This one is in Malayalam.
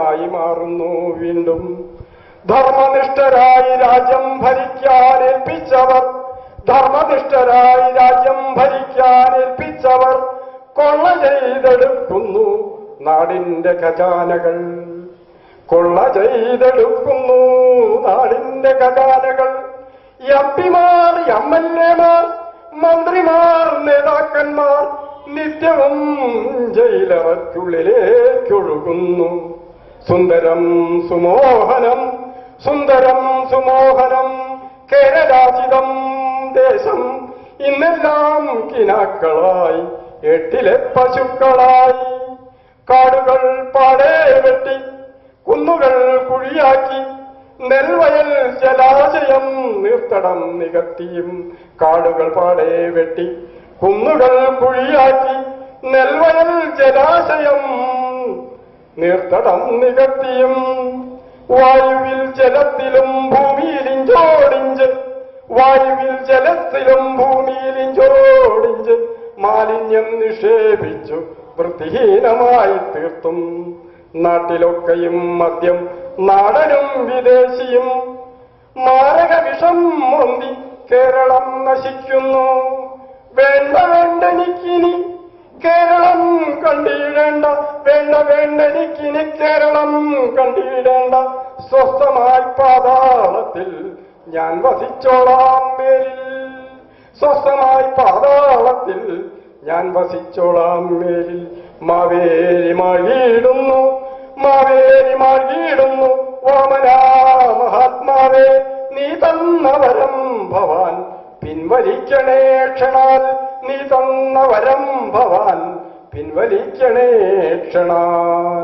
ആയി മാറുന്നു വീണ്ടും. ധർമ്മനിഷ്ഠരായി രാജ്യം ഭരിക്കാനേൽപ്പിച്ചവർ, ധർമ്മനിഷ്ഠരായി രാജ്യം ഭരിക്കാനേൽപ്പിച്ചവർ കൊള്ള ചെയ്തെടുക്കുന്നു നാടിന്റെ ഖജാനകൾ, കൊള്ള ചെയ്തെടുക്കുന്നു നാടിന്റെ ഖജാനകൾ. എംപിമാർ, എംഎൽഎമാർ, മന്ത്രിമാർ, നേതാക്കന്മാർ നിത്യവും ജയിലറയ്ക്കുള്ളിലേക്കൊഴുകുന്നു. സുന്ദരം സുമോഹനം, സുന്ദരം സുമോഹനം കേരളാചിതം ദേശം ഇന്നെല്ലാം കിനാക്കളായി, എട്ടിലെ പശുക്കളായി. കാടുകൾ പാടെ വെട്ടി, കുന്നുകൾ കുഴിയാക്കി, നെൽവയൽ ജലാശയം നീർത്തടം നികത്തിയും. കാടുകൾ പാടെ വെട്ടി, കുന്നുകൾ കുഴിയാക്കി, നെൽവയൽ ജലാശയം നീർത്തടം നികത്തിയും. വായുവിൽ ജലത്തിലും ഭൂമിയിൽ ഇഞ്ചോടിഞ്ച്, വായുവിൽ ജലത്തിലും ഭൂമിയിൽ ഇഞ്ചോടിഞ്ച് മാലിന്യം നിക്ഷേപിച്ചു വൃത്തിഹീനമായി തീർത്തും. നാട്ടിലൊക്കെയും മദ്യം നാടനും വിദേശിയും മാരക വിഷം മോന്തി കേരളം നശിക്കുന്നു. വേണ്ട വേണ്ടെനിക്കിനി കേരളം കണ്ടിടേണ്ട, വേണ്ട വേണ്ടെനിക്കിനി കേരളം കണ്ടിടേണ്ട. സ്വസ്ഥമായി പാതാളത്തിൽ ഞാൻ വസിച്ചോളാം മേലിൽ, സ്വസ്ഥമായി പാതാളത്തിൽ ഞാൻ വസിച്ചോളാം മേലിൽ. മാവേലി മാഴിയിടുന്നു, മാവേലി മാഴിയിടുന്നു വാമന മഹാത്മാവേ, നീ തന്ന വരം ഭവാൻ പിൻവലിക്കണേ ക്ഷണാൽ, നീ തന്ന വരം ഭവാൻ പിൻവലിക്കണേ ക്ഷണാൽ.